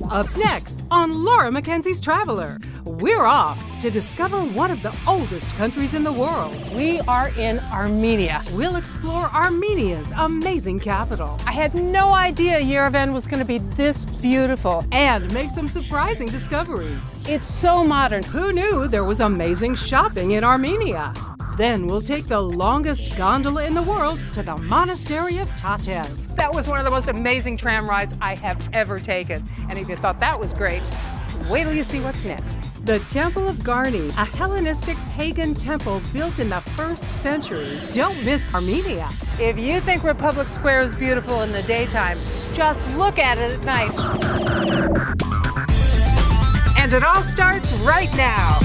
Up next on Laura Mackenzie's Traveler, we're off to discover one of the oldest countries in the world. We are in Armenia. We'll explore Armenia's amazing capital. I had no idea Yerevan was going to be this beautiful. And make some surprising discoveries. It's so modern. Who knew there was amazing shopping in Armenia? Then we'll take the longest gondola in the world to the monastery of Tatev. That was one of the most amazing tram rides I have ever taken. And if you thought that was great, wait till you see what's next. The Temple of Garni, a Hellenistic pagan temple built in the 1st century. Don't miss Armenia. If you think Republic Square is beautiful in the daytime, just look at it at night. And it all starts right now.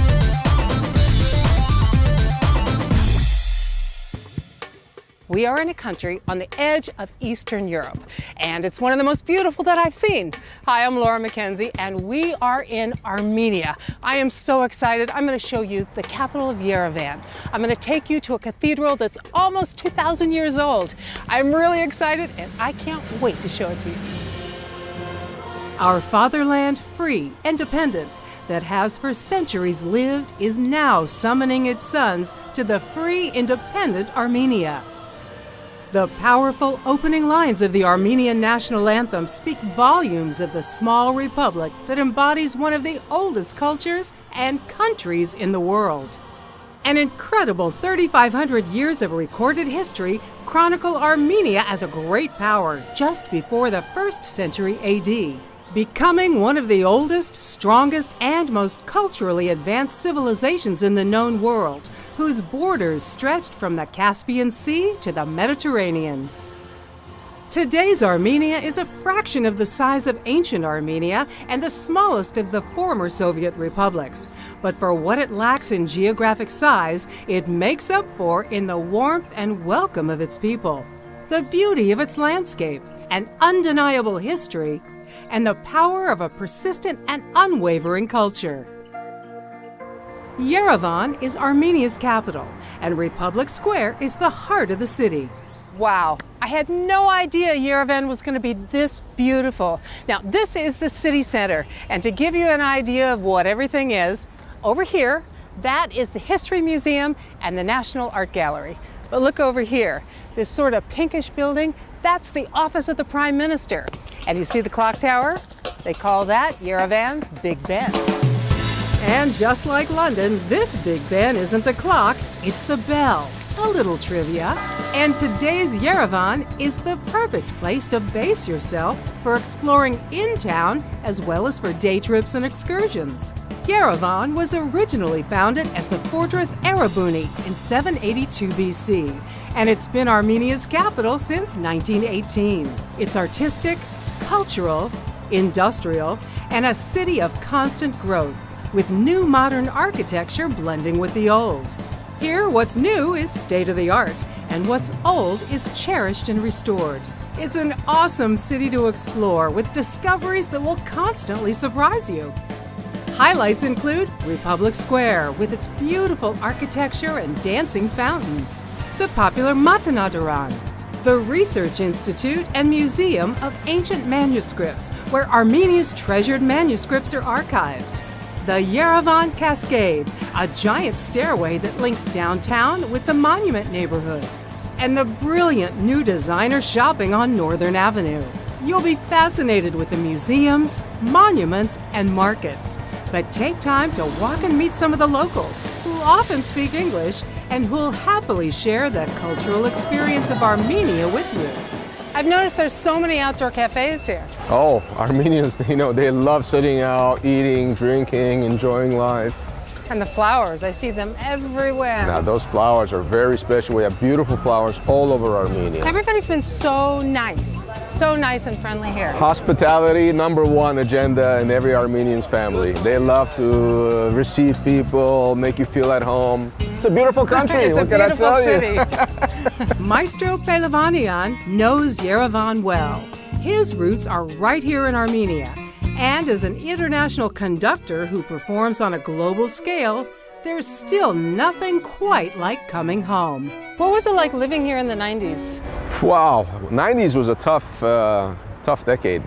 We are in a country on the edge of Eastern Europe, and it's one of the most beautiful that I've seen. Hi, I'm Laura Mackenzie, and we are in Armenia. I am so excited. I'm going to show you the capital of Yerevan. I'm going to take you to a cathedral that's almost 2,000 years old. I'm really excited, and I can't wait to show it to you. Our fatherland, free, independent, that has for centuries lived, is now summoning its sons to the free, independent Armenia. The powerful opening lines of the Armenian national anthem speak volumes of the small republic that embodies one of the oldest cultures and countries in the world. An incredible 3,500 years of recorded history chronicle Armenia as a great power just before the 1st century AD, becoming one of the oldest, strongest, and most culturally advanced civilizations in the known world, whose borders stretched from the Caspian Sea to the Mediterranean. Today's Armenia is a fraction of the size of ancient Armenia and the smallest of the former Soviet republics. But for what it lacks in geographic size, it makes up for in the warmth and welcome of its people, the beauty of its landscape, an undeniable history, and the power of a persistent and unwavering culture. Yerevan is Armenia's capital, and Republic Square is the heart of the city. Wow, I had no idea Yerevan was going to be this beautiful. Now, this is the city center, and to give you an idea of what everything is, over here, that is the History Museum and the National Art Gallery. But look over here, this sort of pinkish building, that's the office of the Prime Minister. And you see the clock tower? They call that Yerevan's Big Ben. And just like London, this Big Ben isn't the clock, it's the bell. A little trivia. And today's Yerevan is the perfect place to base yourself for exploring in town as well as for day trips and excursions. Yerevan was originally founded as the Fortress Erebuni in 782 BC, and it's been Armenia's capital since 1918. It's artistic, cultural, industrial, and a city of constant growth, with new modern architecture blending with the old. Here, what's new is state-of-the-art, and what's old is cherished and restored. It's an awesome city to explore with discoveries that will constantly surprise you. Highlights include Republic Square with its beautiful architecture and dancing fountains, the popular Matanadaran, the Research Institute and Museum of Ancient Manuscripts, where Armenia's treasured manuscripts are archived, the Yerevan Cascade, a giant stairway that links downtown with the Monument neighborhood, and the brilliant new designer shopping on Northern Avenue. You'll be fascinated with the museums, monuments, and markets. But take time to walk and meet some of the locals who often speak English and who'll happily share the cultural experience of Armenia with you. I've noticed there's so many outdoor cafes here. Oh, Armenians, they love sitting out, eating, drinking, enjoying life. And the flowers, I see them everywhere. Now, those flowers are very special. We have beautiful flowers all over Armenia. Everybody's been so nice and friendly here. Hospitality, #1 agenda in every Armenian's family. They love to receive people, make you feel at home. It's a beautiful country. It's what a can I beautiful tell city. you? Maestro Pelavanian knows Yerevan well. His roots are right here in Armenia. And as an international conductor who performs on a global scale, there's still nothing quite like coming home. What was it like living here in the 90s? Wow, 90s was a tough decade.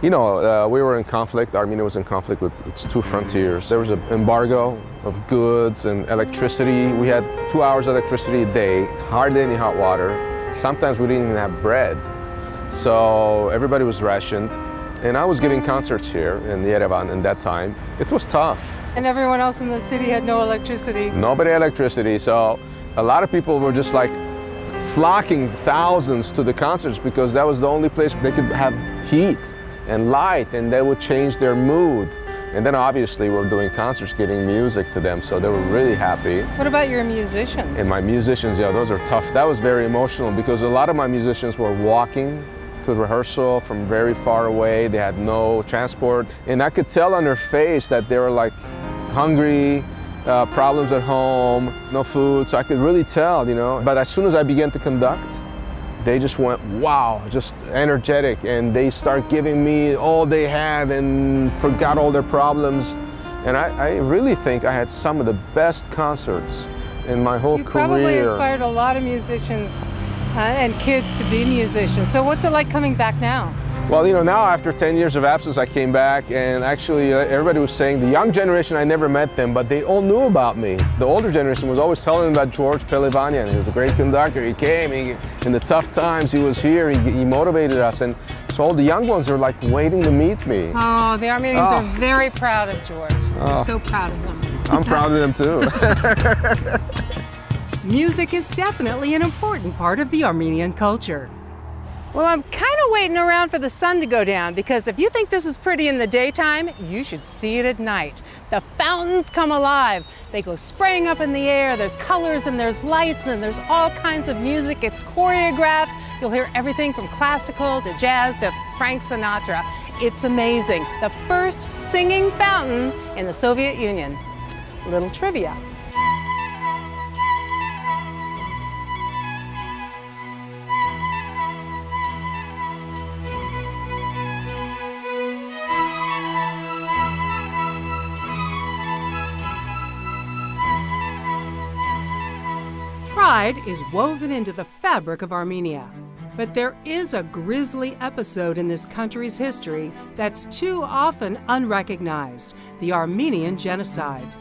You know, we were in conflict. Armenia was in conflict with its two frontiers. There was an embargo of goods and electricity. We had 2 hours of electricity a day, hardly any hot water. Sometimes we didn't even have bread. So everybody was rationed. And I was giving concerts here in Yerevan in that time. It was tough. And everyone else in the city had no electricity. Nobody had electricity. So a lot of people were just like flocking thousands to the concerts because that was the only place they could have heat and light, and they would change their mood. And then obviously we're doing concerts, giving music to them, so they were really happy. What about your musicians? And my musicians, yeah, those are tough. That was very emotional because a lot of my musicians were walking to rehearsal from very far away. They had no transport, and I could tell on their face that they were like hungry, problems at home, no food, so I could really tell, you know. But as soon as I began to conduct, they just went, wow, just energetic, and they start giving me all they had and forgot all their problems. And I really think I had some of the best concerts in my whole You career. probably inspired a lot of musicians and kids to be musicians. So what's it like coming back now? Well, you know, now after 10 years of absence, I came back, and actually everybody was saying, the young generation, I never met them, but they all knew about me. The older generation was always telling them about George Pelivanian. He was a great conductor. He came, in the tough times, he was here, he motivated us. And so all the young ones are like waiting to meet me. Oh, the Armenians are very proud of George. They're so proud of him. I'm proud of them too. Music is definitely an important part of the Armenian culture. Well, I'm kind of waiting around for the sun to go down because if you think this is pretty in the daytime, you should see it at night. The fountains come alive. They go spraying up in the air. There's colors and there's lights and there's all kinds of music. It's choreographed. You'll hear everything from classical to jazz to Frank Sinatra. It's amazing. The first singing fountain in the Soviet Union. Little trivia. Pride is woven into the fabric of Armenia. But there is a grisly episode in this country's history that's too often unrecognized: the Armenian genocide.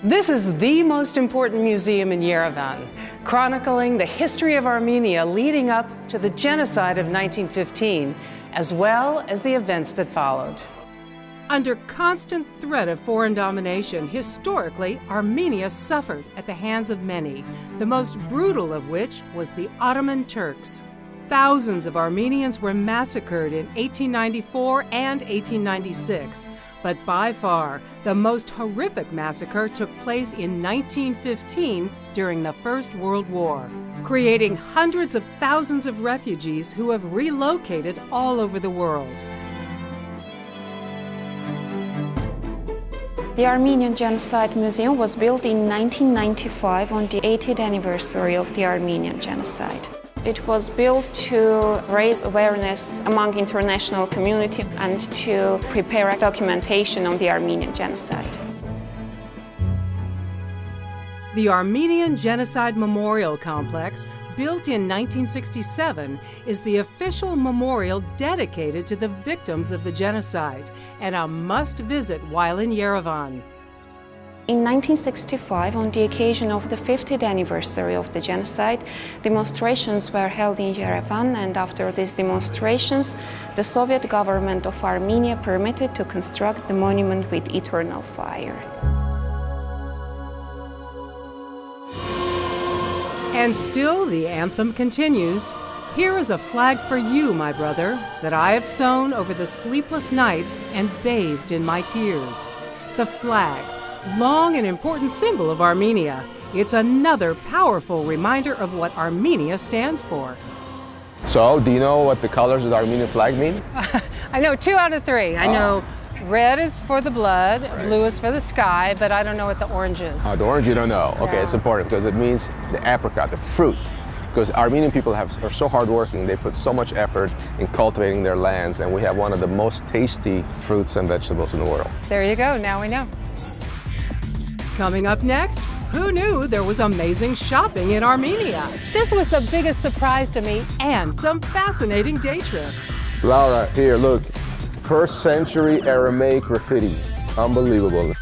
This is the most important museum in Yerevan, chronicling the history of Armenia leading up to the genocide of 1915, as well as the events that followed. Under constant threat of foreign domination, historically, Armenia suffered at the hands of many, the most brutal of which was the Ottoman Turks. Thousands of Armenians were massacred in 1894 and 1896, but by far the most horrific massacre took place in 1915 during the First World War, creating hundreds of thousands of refugees who have relocated all over the world. The Armenian Genocide Museum was built in 1995 on the 80th anniversary of the Armenian Genocide. It was built to raise awareness among international community and to prepare documentation on the Armenian Genocide. The Armenian Genocide Memorial Complex, built in 1967, is the official memorial dedicated to the victims of the genocide and a must-visit while in Yerevan. In 1965, on the occasion of the 50th anniversary of the genocide, demonstrations were held in Yerevan, and after these demonstrations, the Soviet government of Armenia permitted to construct the monument with eternal fire. And still the anthem continues. Here is a flag for you, my brother, that I have sown over the sleepless nights and bathed in my tears. The flag, long an important symbol of Armenia, it's another powerful reminder of what Armenia stands for. So, do you know what the colors of the Armenian flag mean? I know 2 out of 3. I know red is for the blood, blue is for the sky, but I don't know what the orange is. The orange you don't know. Okay, Yeah. it's important because it means the apricot, the fruit. Because Armenian people are so hardworking, they put so much effort in cultivating their lands, and we have one of the most tasty fruits and vegetables in the world. There you go, now we know. Coming up next, who knew there was amazing shopping in Armenia? This was the biggest surprise to me. And some fascinating day trips. Laura, here, look. First century Aramaic graffiti. Unbelievable.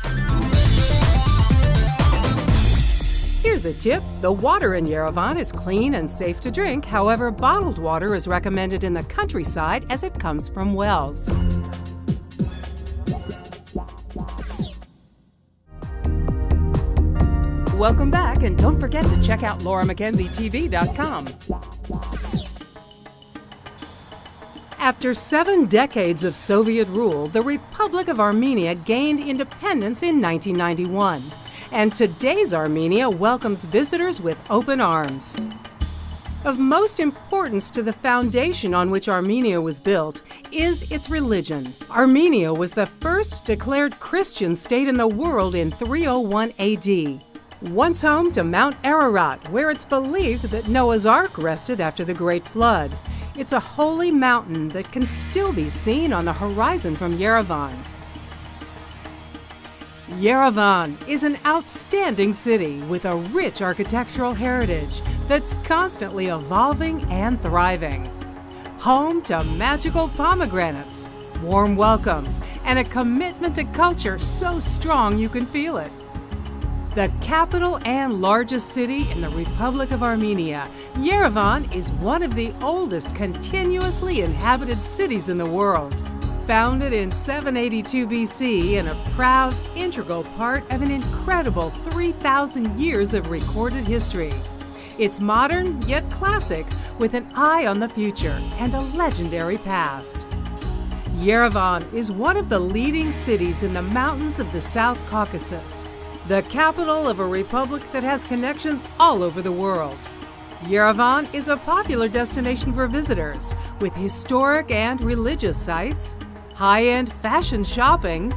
Here's a tip. The water in Yerevan is clean and safe to drink. However, bottled water is recommended in the countryside as it comes from wells. Welcome back, and don't forget to check out LauraMackenzieTV.com. After 7 decades of Soviet rule, the Republic of Armenia gained independence in 1991. And today's Armenia welcomes visitors with open arms. Of most importance to the foundation on which Armenia was built is its religion. Armenia was the first declared Christian state in the world in 301 AD. Once home to Mount Ararat, where it's believed that Noah's Ark rested after the Great Flood. It's a holy mountain that can still be seen on the horizon from Yerevan. Yerevan is an outstanding city with a rich architectural heritage that's constantly evolving and thriving. Home to magical pomegranates, warm welcomes, and a commitment to culture so strong you can feel it. The capital and largest city in the Republic of Armenia, Yerevan is one of the oldest continuously inhabited cities in the world. Founded in 782 BC and a proud, integral part of an incredible 3,000 years of recorded history. It's modern yet classic, with an eye on the future and a legendary past. Yerevan is one of the leading cities in the mountains of the South Caucasus, the capital of a republic that has connections all over the world. Yerevan is a popular destination for visitors, with historic and religious sites, high-end fashion shopping,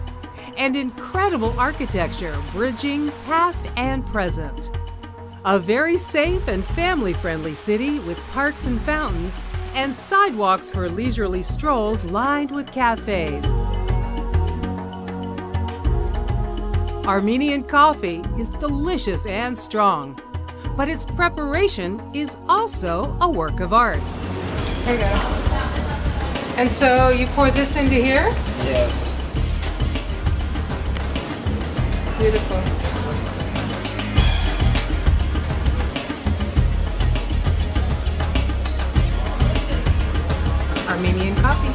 and incredible architecture bridging past and present. A very safe and family-friendly city with parks and fountains and sidewalks for leisurely strolls lined with cafes. Armenian coffee is delicious and strong, but its preparation is also a work of art. There you go. And so you pour this into here? Yes. Beautiful. Armenian coffee.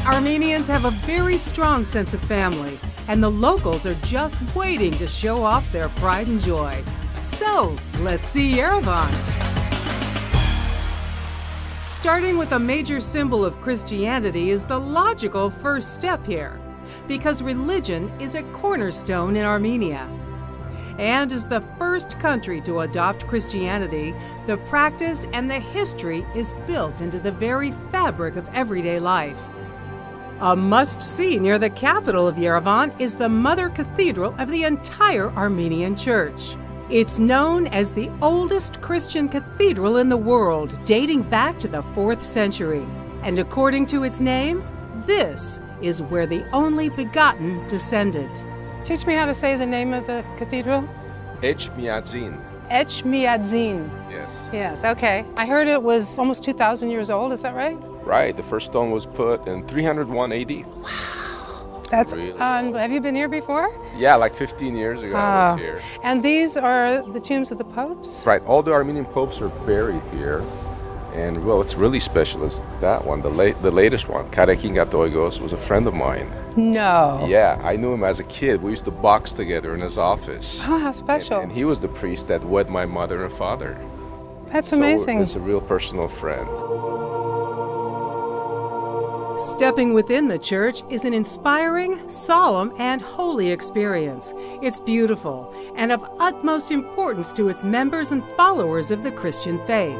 Armenians have a very strong sense of family, and the locals are just waiting to show off their pride and joy. So, let's see Yerevan. Starting with a major symbol of Christianity is the logical first step here, because religion is a cornerstone in Armenia. And as the first country to adopt Christianity, the practice and the history is built into the very fabric of everyday life. A must-see near the capital of Yerevan is the mother cathedral of the entire Armenian church. It's known as the oldest Christian cathedral in the world, dating back to the 4th century. And according to its name, this is where the only begotten descended. Teach me how to say the name of the cathedral. Echmiadzin. Echmiadzin. Yes. Yes, okay. I heard it was almost 2,000 years old, is that right? Right, the first stone was put in 301 AD. That's Really? Have you been here before? Yeah, like 15 years ago I was here. And these are the tombs of the popes? Right, all the Armenian popes are buried here. And well, what's really special is that one, the latest one, Karekin Gatoigos, was a friend of mine. No. Yeah, I knew him as a kid. We used to box together in his office. Oh, how special. And he was the priest that wed my mother and father. That's amazing. So it's a real personal friend. Stepping within the church is an inspiring, solemn, and holy experience. It's beautiful and of utmost importance to its members and followers of the Christian faith.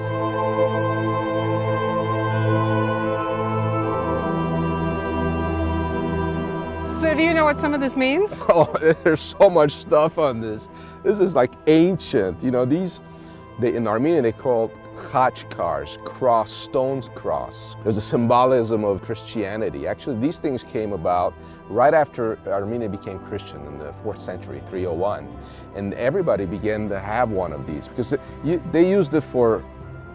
So do you know what some of this means? Oh, there's so much stuff on this. This is like ancient. You know, in Armenia they call khachkars, cross, stones cross. There's a symbolism of Christianity. Actually, these things came about right after Armenia became Christian in the 4th century, 301. And everybody began to have one of these because they used it for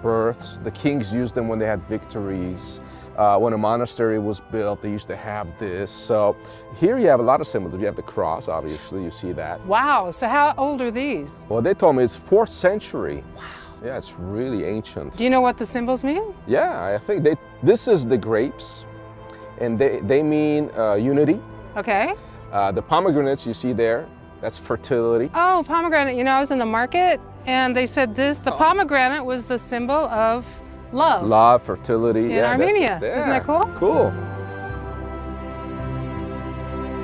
births. The kings used them when they had victories. When a monastery was built, they used to have this. So here you have a lot of symbols. You have the cross, obviously, you see that. Wow, so how old are these? Well, they told me it's 4th century. Wow. Yeah, it's really ancient. Do you know what the symbols mean? Yeah, I think this is the grapes, and they mean unity. Okay. The pomegranates you see there, that's fertility. Oh, pomegranate. You know, I was in the market and they said the pomegranate was the symbol of love. Love, fertility. In Armenia. Isn't that cool? Cool.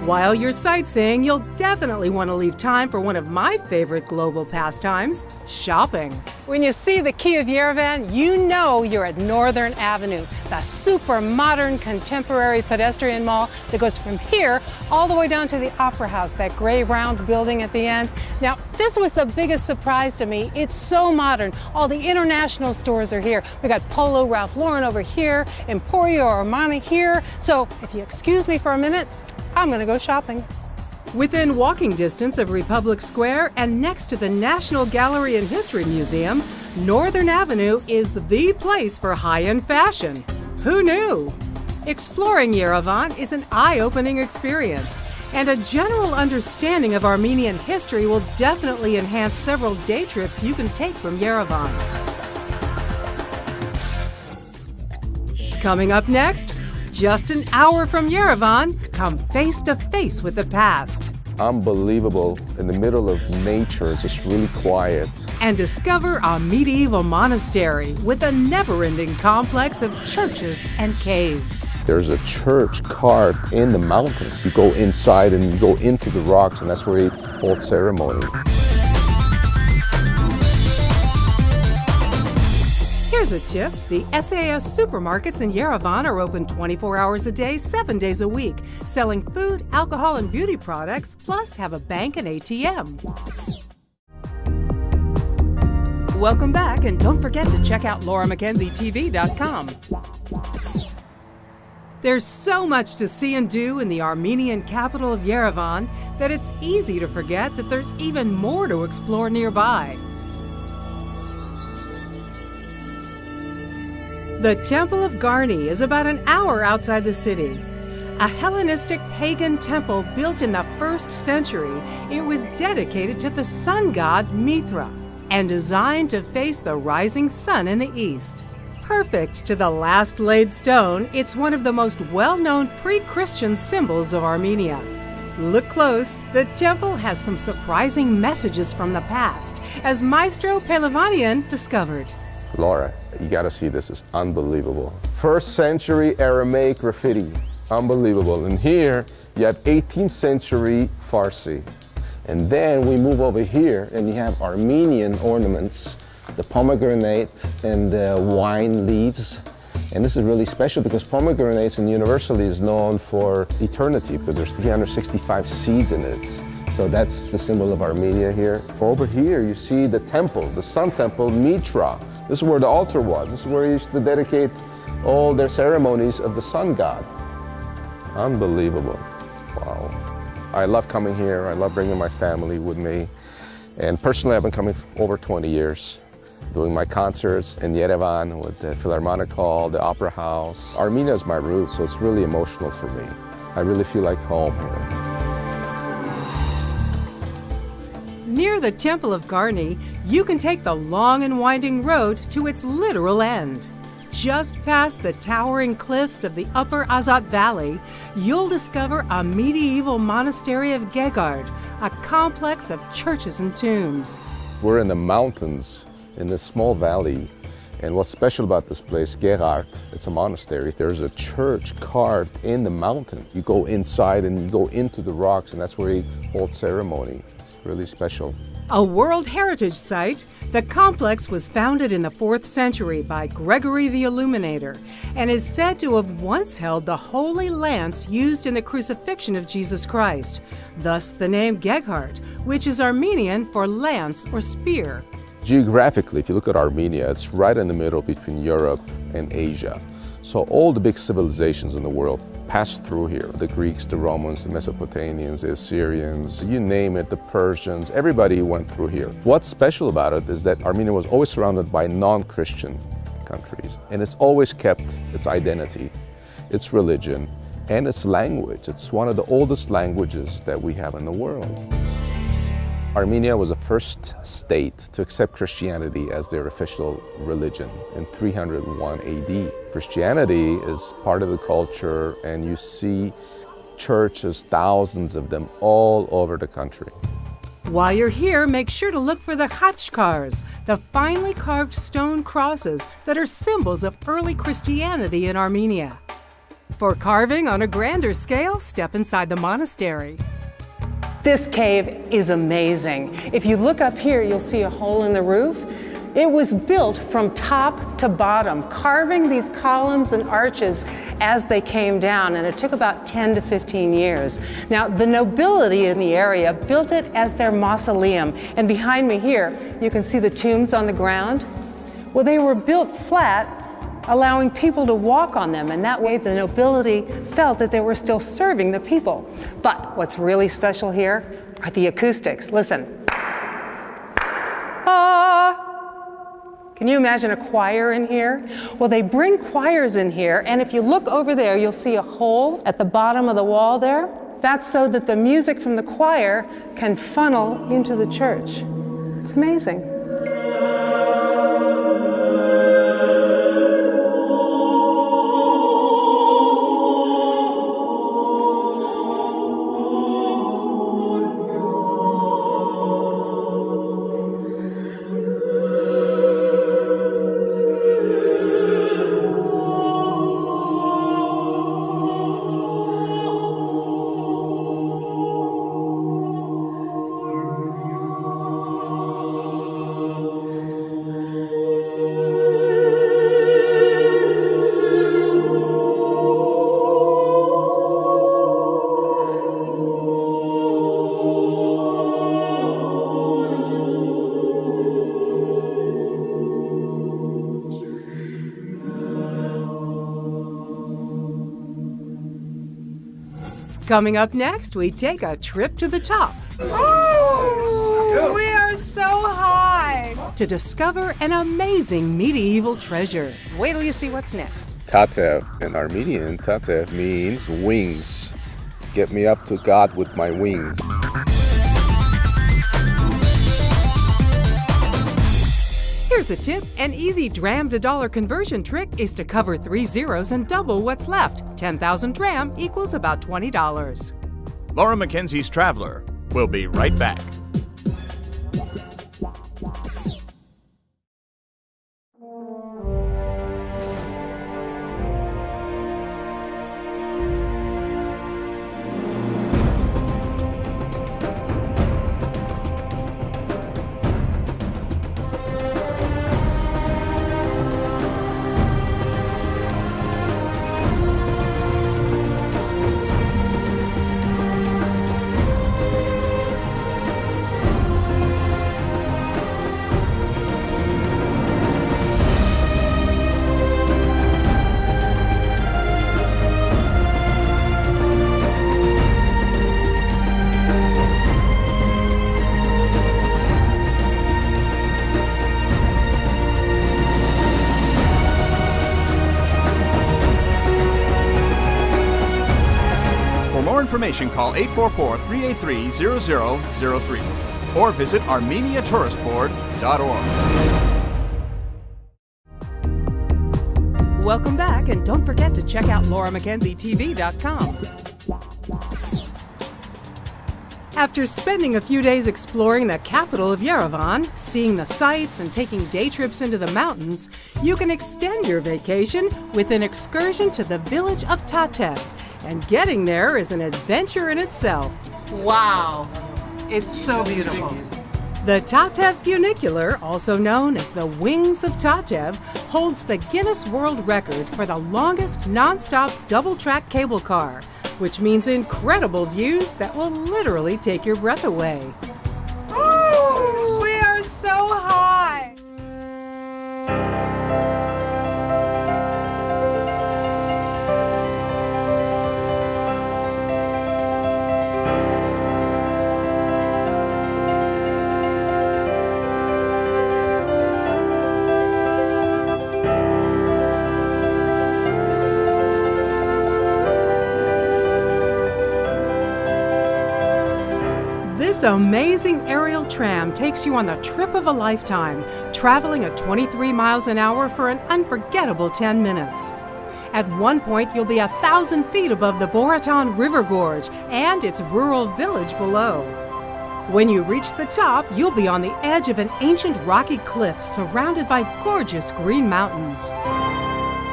While you're sightseeing, you'll definitely want to leave time for one of my favorite global pastimes, shopping. When you see the Key of Yerevan, you know you're at Northern Avenue, the super modern contemporary pedestrian mall that goes from here all the way down to the Opera House, that gray round building at the end. Now, this was the biggest surprise to me. It's so modern. All the international stores are here. We got Polo Ralph Lauren over here, Emporio Armani here. So if you excuse me for a minute, I'm gonna go shopping. Within walking distance of Republic Square and next to the National Gallery and History Museum, Northern Avenue is the place for high-end fashion. Who knew? Exploring Yerevan is an eye-opening experience, and a general understanding of Armenian history will definitely enhance several day trips you can take from Yerevan. Coming up next, just an hour from Yerevan, come face to face with the past. Unbelievable. In the middle of nature, it's just really quiet. And discover a medieval monastery with a never-ending complex of churches and caves. There's a church carved in the mountains. You go inside and you go into the rocks, and that's where they hold ceremony. Here's a tip. The SAS supermarkets in Yerevan are open 24 hours a day, 7 days a week, selling food, alcohol, and beauty products, plus have a bank and ATM. Welcome back, and don't forget to check out LauraMackenzieTV.com. There's so much to see and do in the Armenian capital of Yerevan that it's easy to forget that there's even more to explore nearby. The Temple of Garni is about an hour outside the city. A Hellenistic pagan temple built in the 1st century, it was dedicated to the sun god Mithra and designed to face the rising sun in the east. Perfect to the last laid stone, it's one of the most well-known pre-Christian symbols of Armenia. Look close, the temple has some surprising messages from the past, as Maestro Pelevanian discovered. Laura, you gotta see this, it's unbelievable. 1st century Aramaic graffiti, unbelievable. And here you have 18th century Farsi. And then we move over here and you have Armenian ornaments, the pomegranate and the wine leaves. And this is really special because pomegranates and universally is known for eternity because there's 365 seeds in it. So that's the symbol of Armenia here. Over here you see the temple, the sun temple, Mitra. This is where the altar was. This is where they used to dedicate all their ceremonies of the sun god. Unbelievable. Wow. I love coming here. I love bringing my family with me. And personally, I've been coming over 20 years, doing my concerts in Yerevan with the Philharmonic Hall, the Opera House. Armenia is my roots, so it's really emotional for me. I really feel like home here. Near the Temple of Garni, you can take the long and winding road to its literal end. Just past the towering cliffs of the Upper Azat Valley, you'll discover a medieval monastery of Gegard, a complex of churches and tombs. We're in the mountains in this small valley, and what's special about this place, Gegard, it's a monastery. There's a church carved in the mountain. You go inside and you go into the rocks, and that's where they hold ceremony. It's really special. A World Heritage Site, the complex was founded in the 4th century by Gregory the Illuminator and is said to have once held the holy lance used in the crucifixion of Jesus Christ, thus the name Gegard, which is Armenian for lance or spear. Geographically, if you look at Armenia, it's right in the middle between Europe and Asia. So all the big civilizations in the world passed through here. The Greeks, the Romans, the Mesopotamians, the Assyrians, you name it, the Persians, everybody went through here. What's special about it is that Armenia was always surrounded by non-Christian countries, and it's always kept its identity, its religion, and its language. It's one of the oldest languages that we have in the world. Armenia was the first state to accept Christianity as their official religion in 301 AD. Christianity is part of the culture, and you see churches, thousands of them, all over the country. While you're here, make sure to look for the khachkars, the finely carved stone crosses that are symbols of early Christianity in Armenia. For carving on a grander scale, step inside the monastery. This cave is amazing. If you look up here, you'll see a hole in the roof. It was built from top to bottom, carving these columns and arches as they came down, and it took about 10 to 15 years. Now, the nobility in the area built it as their mausoleum, and behind me here, you can see the tombs on the ground. Well, they were built flat, allowing people to walk on them, and that way the nobility felt that they were still serving the people. But what's really special here are the acoustics. Listen. Can you imagine a choir in here? Well, they bring choirs in here, and if you look over there, you'll see a hole at the bottom of the wall there. That's so that the music from the choir can funnel into the church. It's amazing. Coming up next, we take a trip to the top. Oh, we are so high. To discover an amazing medieval treasure. Wait till you see what's next. Tatev, in Armenian, Tatev means wings. Get me up to God with my wings. Here's a tip. An easy dram to dollar conversion trick is to cover 3 zeros and double what's left. 10,000 dram equals about $20. Laura Mackenzie's Traveler. We'll be right back. For more information, call 844-383-0003 or visit ArmeniaTouristBoard.org. Welcome back, and don't forget to check out LauraMackenzieTV.com. After spending a few days exploring the capital of Yerevan, seeing the sights and taking day trips into the mountains, you can extend your vacation with an excursion to the village of Tatev. And getting there is an adventure in itself. Wow, it's so beautiful. The Tatev funicular, also known as the Wings of Tatev, holds the Guinness World Record for the longest non-stop double-track cable car, which means incredible views that will literally take your breath away. Oh, we are so high. This amazing aerial tram takes you on the trip of a lifetime, traveling at 23 miles an hour for an unforgettable 10 minutes. At one point, you'll be 1,000 feet above the Vorotan River Gorge and its rural village below. When you reach the top, you'll be on the edge of an ancient rocky cliff surrounded by gorgeous green mountains.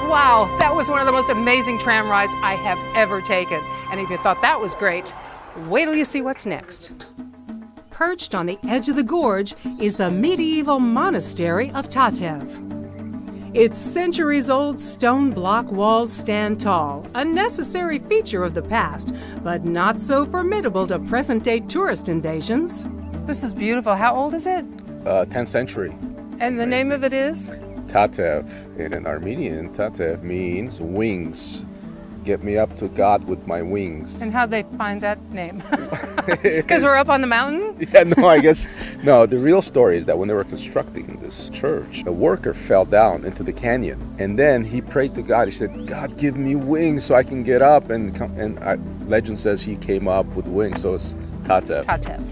Wow, that was one of the most amazing tram rides I have ever taken. And if you thought that was great, wait till you see what's next. Perched on the edge of the gorge is the medieval monastery of Tatev. Its centuries-old stone block walls stand tall, a necessary feature of the past, but not so formidable to present-day tourist invasions. This is beautiful. How old is it? 10th century. And the name of it is? Tatev. In an Armenian, Tatev means wings. Get me up to God with my wings. And how'd they find that name? Because we're up on the mountain? Yeah, no, I guess, no, the real story is that when they were constructing this church, a worker fell down into the canyon. And then he prayed to God. He said, God, give me wings so I can get up. And legend says he came up with wings, so it's Tatev. Tatev.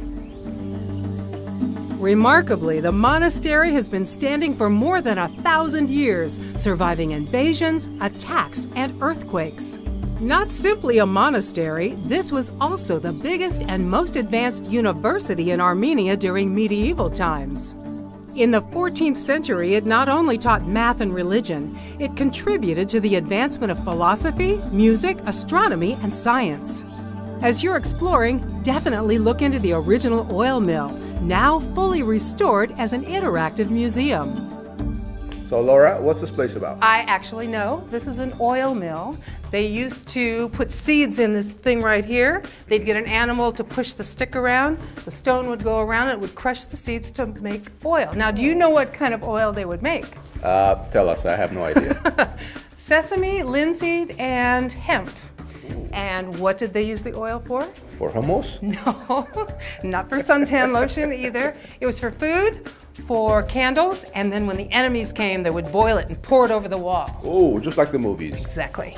Remarkably, the monastery has been standing for more than 1,000 years, surviving invasions, attacks, and earthquakes. Not simply a monastery, this was also the biggest and most advanced university in Armenia during medieval times. In the 14th century, it not only taught math and religion, it contributed to the advancement of philosophy, music, astronomy, and science. As you're exploring, definitely look into the original oil mill, now fully restored as an interactive museum. So Laura, what's this place about? I actually know. This is an oil mill. They used to put seeds in this thing right here. They'd get an animal to push the stick around. The stone would go around and it would crush the seeds to make oil. Now, do you know what kind of oil they would make? Tell us, I have no idea. Sesame, linseed, and hemp. And what did they use the oil for? For hummus? No, not for suntan lotion either. It was for food, for candles, and then when the enemies came, they would boil it and pour it over the wall. Oh, just like the movies. Exactly.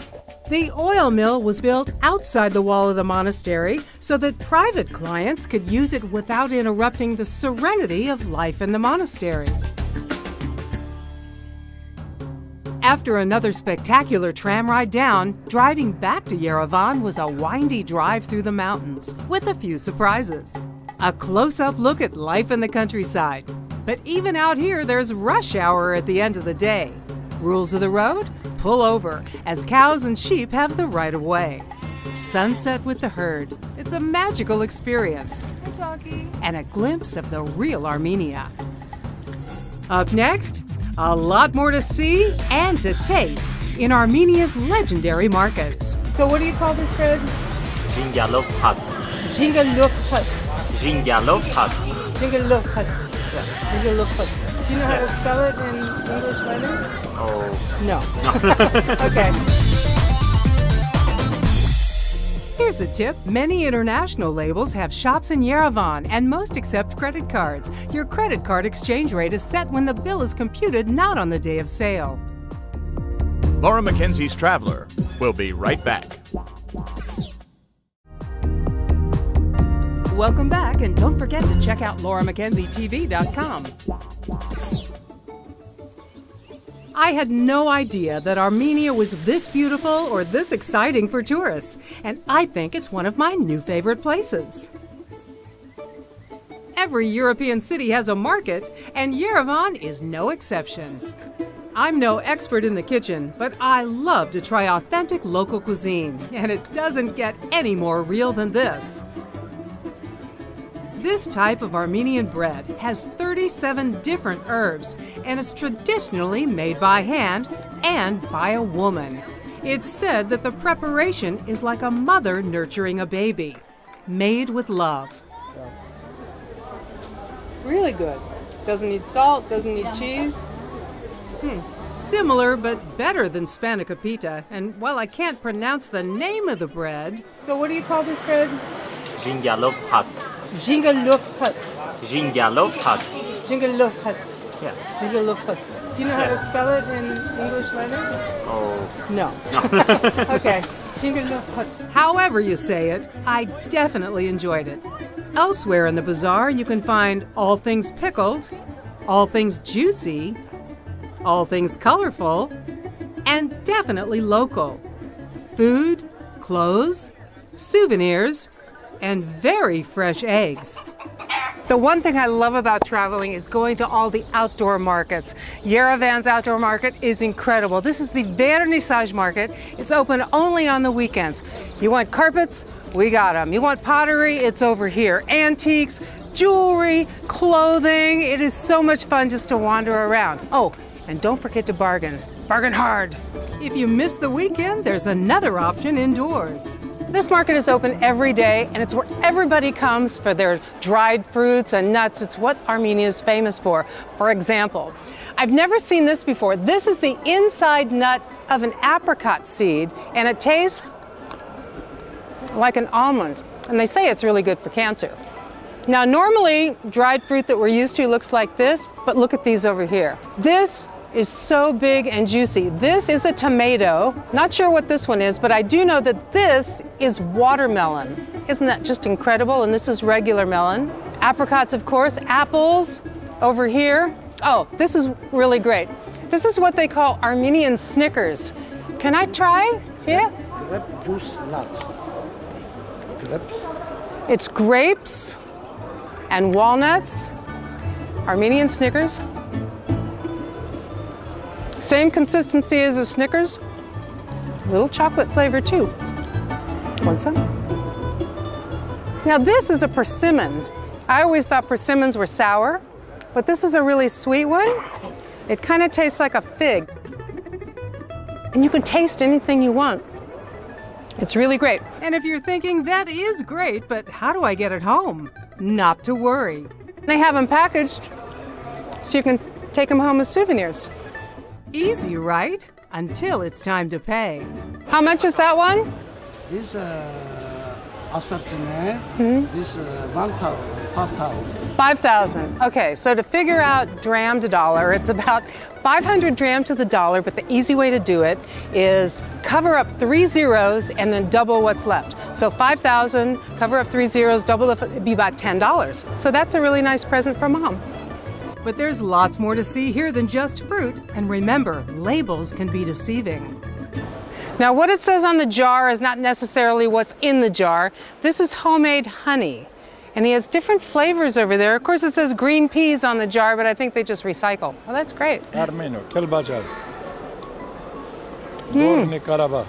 The oil mill was built outside the wall of the monastery so that private clients could use it without interrupting the serenity of life in the monastery. After another spectacular tram ride down, driving back to Yerevan was a windy drive through the mountains with a few surprises. A close-up look at life in the countryside. But even out here, there's rush hour at the end of the day. Rules of the road? Pull over, as cows and sheep have the right of way. Sunset with the herd. It's a magical experience. Hey, doggy. And a glimpse of the real Armenia. Up next, a lot more to see and to taste in Armenia's legendary markets. So what do you call this bread? Jingalov hats. Jingalov huts. Jingalov hats. Jingalov huts. Jingalov huts. Do you know how to spell it in English letters? Oh, No. Okay. Here's a tip. Many international labels have shops in Yerevan and most accept credit cards. Your credit card exchange rate is set when the bill is computed, not on the day of sale. Laura Mackenzie's Traveler will be right back. Welcome back, and don't forget to check out lauramackenzietv.com. I had no idea that Armenia was this beautiful or this exciting for tourists, and I think it's one of my new favorite places. Every European city has a market, and Yerevan is no exception. I'm no expert in the kitchen, but I love to try authentic local cuisine, and it doesn't get any more real than this. This type of Armenian bread has 37 different herbs and is traditionally made by hand and by a woman. It's said that the preparation is like a mother nurturing a baby, made with love. Really good. Doesn't need salt, doesn't need cheese. Similar but better than spanakopita, and while I can't pronounce the name of the bread, So what do you call this bread? Jingalov hats. Jingalov huts. Jingalov hats. Jingalov huts. Yeah. Jingalov huts. Do you know how to spell it in English letters? Oh, No. Okay. Jingalov huts. however you say it, I definitely enjoyed it. Elsewhere in the bazaar, you can find all things pickled, all things juicy, all things colorful, and definitely local. Food, clothes, souvenirs, and very fresh eggs. The one thing I love about traveling is going to all the outdoor markets. Yerevan's outdoor market is incredible. This is the Vernissage market. It's open only on the weekends. You want carpets? We got them. You want pottery? It's over here. Antiques, jewelry, clothing. It is so much fun just to wander around. Oh, and don't forget to bargain. Bargain hard. If you miss the weekend, there's another option indoors. This market is open every day, and it's where everybody comes for their dried fruits and nuts. It's what Armenia is famous for. For example, I've never seen this before. This is the inside nut of an apricot seed, and it tastes like an almond. And they say it's really good for cancer. Now, normally, dried fruit that we're used to looks like this, but look at these over here. This is so big and juicy. This is a tomato. Not sure what this one is, but I do know that this is watermelon. Isn't that just incredible? And this is regular melon. Apricots, of course, apples over here. Oh, this is really great. This is what they call Armenian Snickers. Can I try? Yeah? Grape juice nuts. Grapes. It's grapes and walnuts. Armenian Snickers. Same consistency as a Snickers. A little chocolate flavor too. Want some? Now this is a persimmon. I always thought persimmons were sour, but this is a really sweet one. It kind of tastes like a fig. And you can taste anything you want. It's really great. And if you're thinking, that is great, but how do I get it home? Not to worry. They have them packaged so you can take them home as souvenirs. Easy, right? Until it's time to pay. How much is that one? This assortment, this 5,000. 5,000. Okay, so to figure out dram to dollar, it's about 500 dram to the dollar, but the easy way to do it is cover up 3 zeros and then double what's left. So 5,000, cover up 3 zeros, double it'd be about $10. So that's a really nice present for mom. But there's lots more to see here than just fruit. And remember, labels can be deceiving. Now, what it says on the jar is not necessarily what's in the jar. This is homemade honey. And he has different flavors over there. Of course, it says green peas on the jar, but I think they just recycle. Well, that's great. Armenia, Kelbajar. Nagorno-Karabakh.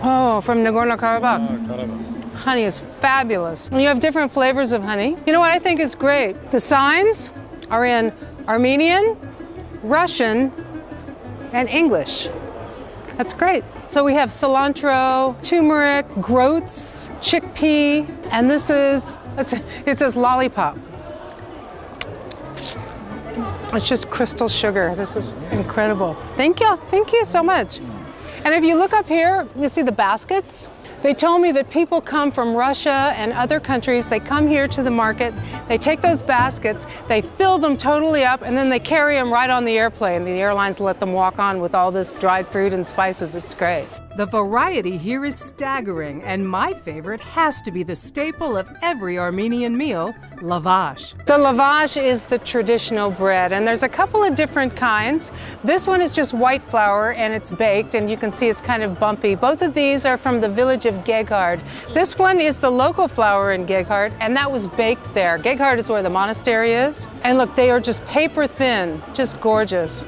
Oh, from Nagorno-Karabakh. Karabakh. Honey is fabulous. And you have different flavors of honey. You know what I think is great? The signs are in Armenian, Russian, and English. That's great. So we have cilantro, turmeric, groats, chickpea, and this is, it says lollipop. It's just crystal sugar. This is incredible. Thank you so much. And if you look up here, you see the baskets. They told me that people come from Russia and other countries, they come here to the market, they take those baskets, they fill them totally up, and then they carry them right on the airplane. The airlines let them walk on with all this dried fruit and spices. It's great. The variety here is staggering, and my favorite has to be the staple of every Armenian meal, lavash. The lavash is the traditional bread, and there's a couple of different kinds. This one is just white flour, and it's baked, and you can see it's kind of bumpy. Both of these are from the village of Geghard. This one is the local flour in Geghard, and that was baked there. Geghard is where the monastery is. And look, they are just paper thin, just gorgeous.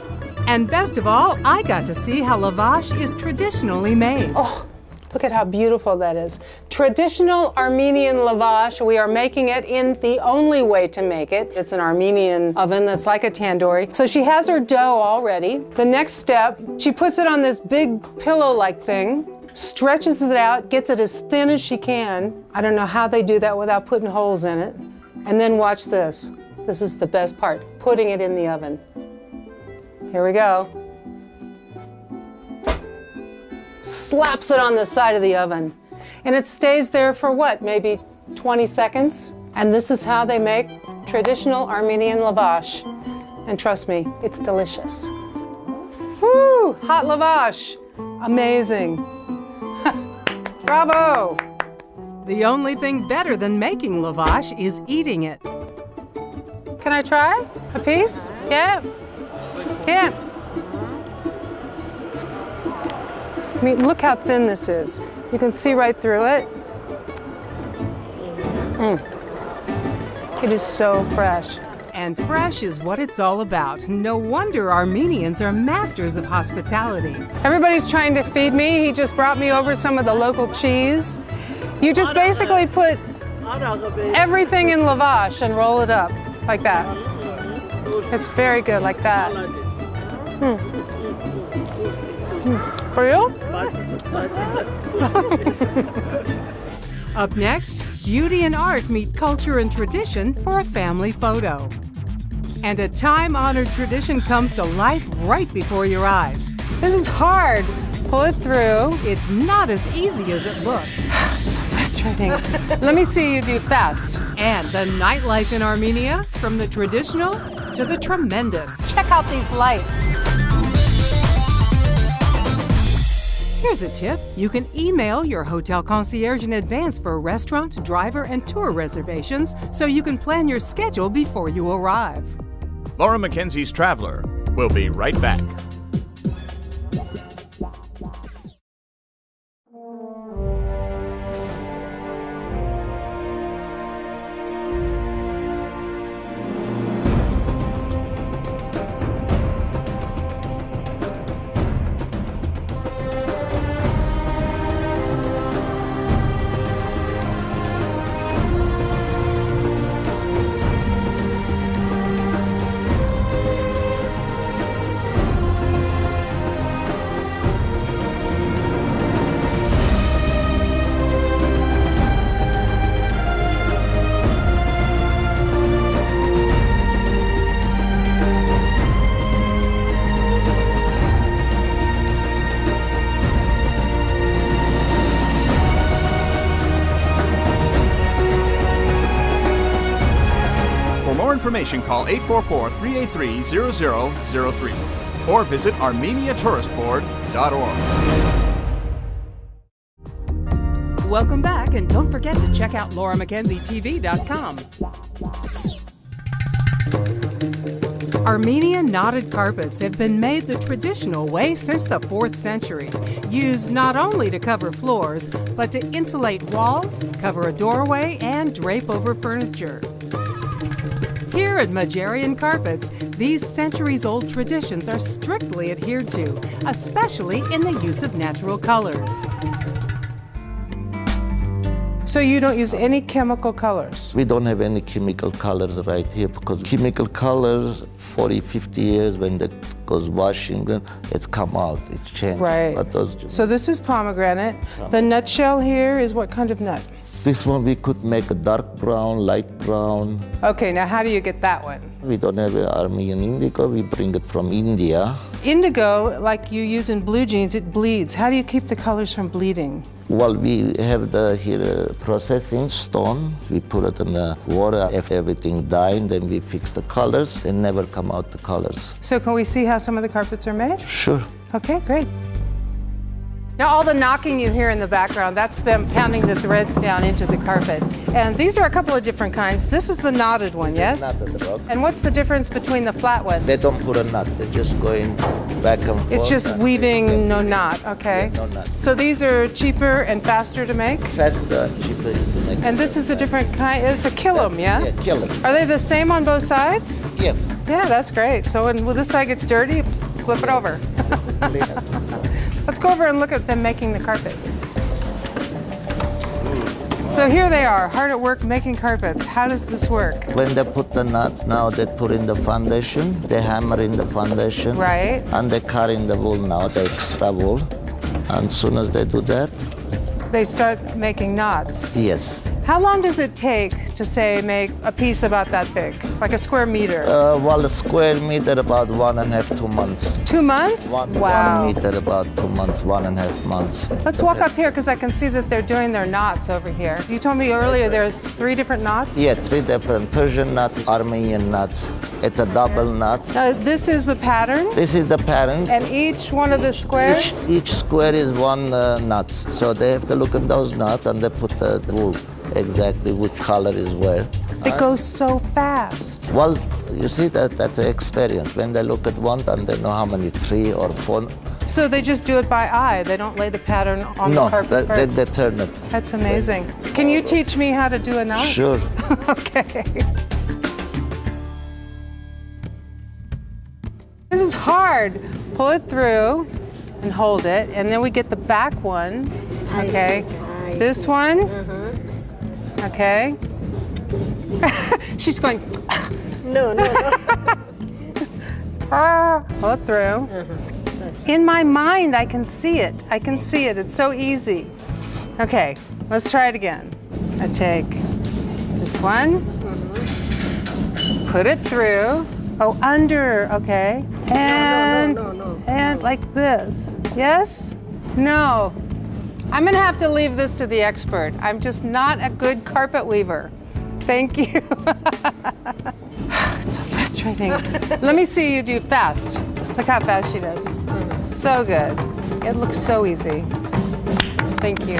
And best of all, I got to see how lavash is traditionally made. Oh, look at how beautiful that is. Traditional Armenian lavash. We are making it in the only way to make it. It's an Armenian oven that's like a tandoori. So she has her dough already. The next step, she puts it on this big pillow-like thing, stretches it out, gets it as thin as she can. I don't know how they do that without putting holes in it. And then watch this. This is the best part, putting it in the oven. Here we go. Slaps it on the side of the oven. And it stays there for what, maybe 20 seconds? And this is how they make traditional Armenian lavash. And trust me, it's delicious. Woo! Hot lavash. Amazing. Bravo! The only thing better than making lavash is eating it. Can I try a piece? Yeah. Yeah. I mean, look how thin this is. You can see right through it. It is so fresh. And fresh is what it's all about. No wonder Armenians are masters of hospitality. Everybody's trying to feed me. He just brought me over some of the local cheese. You just basically put everything in lavash and roll it up like that. It's very good like that. For you? Up next, beauty and art meet culture and tradition for a family photo. And a time-honored tradition comes to life right before your eyes. This is hard. Pull it through. It's not as easy as it looks. It's so frustrating. Let me see you do fast. And the nightlife in Armenia, from the traditional to the tremendous. Check out these lights. Here's a tip. You can email your hotel concierge in advance for restaurant, driver, and tour reservations so you can plan your schedule before you arrive. Laura Mackenzie's Traveler will be right back. Information, call 844-383-0003 or visit armeniatouristboard.org. Welcome back, and don't forget to check out lauramackenzietv.com. Armenian knotted carpets have been made the traditional way since the 4th century, used not only to cover floors, but to insulate walls, cover a doorway, and drape over furniture. Here at Majarian Carpets, these centuries-old traditions are strictly adhered to, especially in the use of natural colors. So you don't use any chemical colors? We don't have any chemical colors right here because chemical colors, 40, 50 years when that goes washing, it's come out, it's changed. Right. But those, so this is pomegranate. The nutshell here is what kind of nut? this one we could make a dark brown, light brown. Okay, now how do you get that one? We don't have Armenian indigo, we bring it from India. Indigo, like you use in blue jeans, it bleeds. How do you keep the colors from bleeding? Well, we have here processing stone. We put it in the water. If everything died, then we fix the colors and never come out the colors. So can we see how some of the carpets are made? Sure. Okay, great. Now all the knocking you hear in the background, that's them pounding the threads down into the carpet. And these are a couple of different kinds. This is the knotted one, yes? Knotted rock. And what's the difference between the flat one? They don't put a knot, they're just going back and forth. It's just weaving, no knot, okay. Yeah, no knot. So these are cheaper and faster to make? Faster and cheaper to make. And this is a different kind, it's a killam, yeah? Yeah, killam. Are they the same on both sides? Yeah. Yeah, that's great. So when this side gets dirty, flip it over. Let's go over and look at them making the carpet. So here they are, hard at work making carpets. How does this work? When they put the nuts, now they put in the foundation, they hammer in the foundation. Right. And they cut in the wool now, the extra wool. And as soon as they do that, They start making knots. yes. How long does it take to, say, make a piece about that big, like a square meter? Well, a square meter about 1.5, 2 months. 2 months? Wow. 1 meter about 2 months, 1.5 months. Let's walk up here because I can see that they're doing their knots over here. You told me earlier there's 3 different knots? Yeah, 3 different Persian knots, Armenian knots. It's a double knot. This is the pattern? This is the pattern. And each one of the squares? Each square is 1 knot. So they have to look at those knots and they put the wool exactly which color is where. It goes so fast. Well, you see that's the experience. When they look at one and they know how many, 3 or 4. So they just do it by eye. They don't lay the pattern on the carpet No, first. they turn it. That's amazing. Can you teach me how to do a knot? Sure. Okay. This is hard. Pull it through and hold it, and then we get the back one. Okay. This one. Okay. She's going. No. Pull it through. In my mind, I can see it. I can see it. It's so easy. Okay, let's try it again. I take this one, put it through. Oh, under, okay. And, and like this. Yes? No. I'm gonna have to leave this to the expert. I'm just not a good carpet weaver. Thank you. It's so frustrating. Let me see you do fast. Look how fast she does. So good. It looks so easy. Thank you.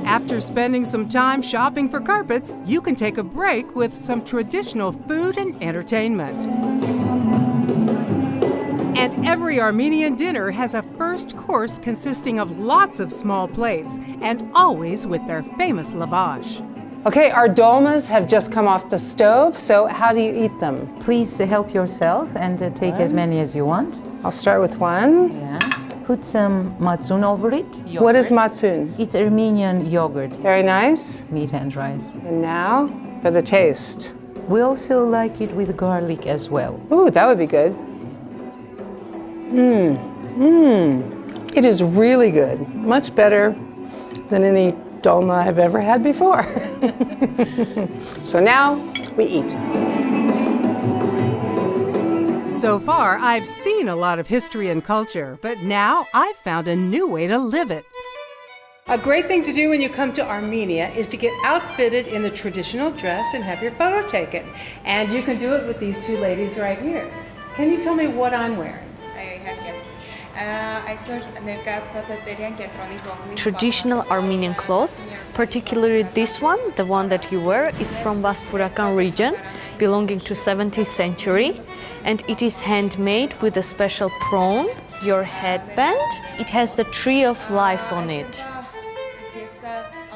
After spending some time shopping for carpets, you can take a break with some traditional food and entertainment. And every Armenian dinner has a first course consisting of lots of small plates, and always with their famous lavash. Okay, our dolmas have just come off the stove, so how do you eat them? Please help yourself and take as many as you want. I'll start with one. Yeah. Put some matsun over it. Yogurt. What is matsun? It's Armenian yogurt. Very nice. Meat and rice. And now for the taste. We also like it with garlic as well. Ooh, that would be good. It is really good. Much better than any dolma I've ever had before. So now we eat. So far, I've seen a lot of history and culture, but now I've found a new way to live it. A great thing to do when you come to Armenia is to get outfitted in the traditional dress and have your photo taken. And you can do it with these 2 ladies right here. Can you tell me what I'm wearing? Traditional Armenian clothes, particularly this one, the one that you wear, is from Vaspurakan region, belonging to 17th century, and it is handmade with a special prawn. Your headband, it has the tree of life on it.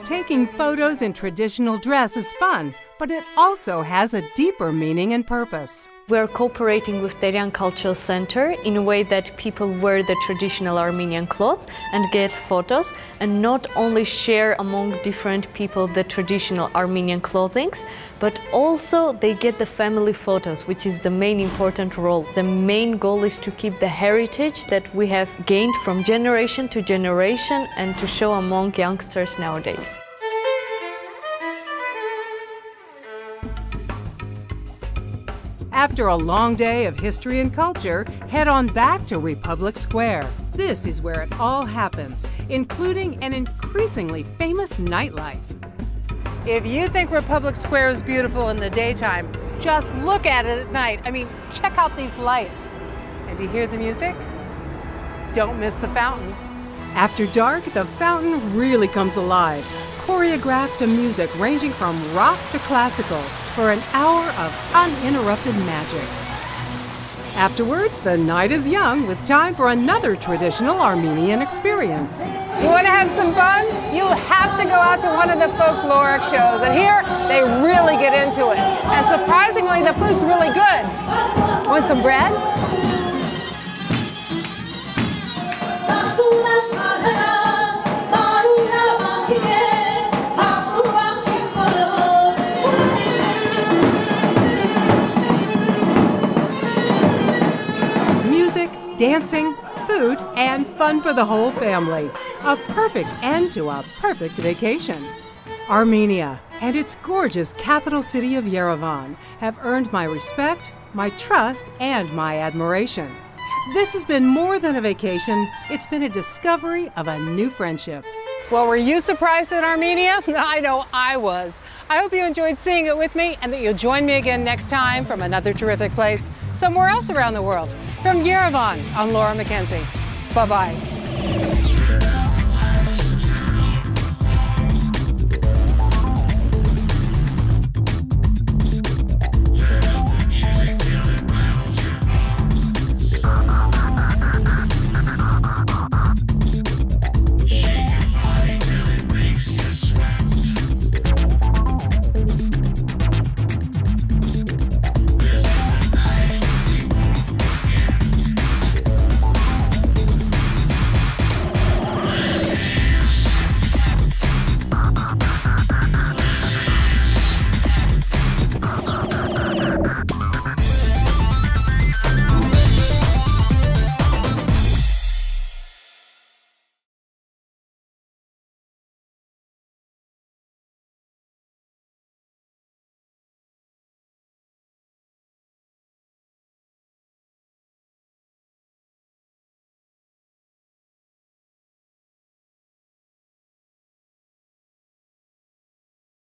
Taking photos in traditional dress is fun, but it also has a deeper meaning and purpose. We're cooperating with Terian Cultural Center in a way that people wear the traditional Armenian clothes and get photos, and not only share among different people the traditional Armenian clothings, but also they get the family photos, which is the main important role. The main goal is to keep the heritage that we have gained from generation to generation and to show among youngsters nowadays. After a long day of history and culture, head on back to Republic Square. This is where it all happens, including an increasingly famous nightlife. If you think Republic Square is beautiful in the daytime, just look at it at night. I mean, check out these lights. And do you hear the music? Don't miss the fountains. After dark, the fountain really comes alive, choreographed to music ranging from rock to classical for an hour of uninterrupted magic. Afterwards, the night is young with time for another traditional Armenian experience. You want to have some fun? You have to go out to one of the folkloric shows, and here they really get into it. And surprisingly, the food's really good. Want some bread? Music, dancing, food, and fun for the whole family. A perfect end to a perfect vacation. Armenia and its gorgeous capital city of Yerevan have earned my respect, my trust, and my admiration. This has been more than a vacation, it's been a discovery of a new friendship. Well, were you surprised at Armenia? I know I was. I hope you enjoyed seeing it with me and that you'll join me again next time from another terrific place somewhere else around the world. From Yerevan, I'm Laura Mackenzie. Bye-bye.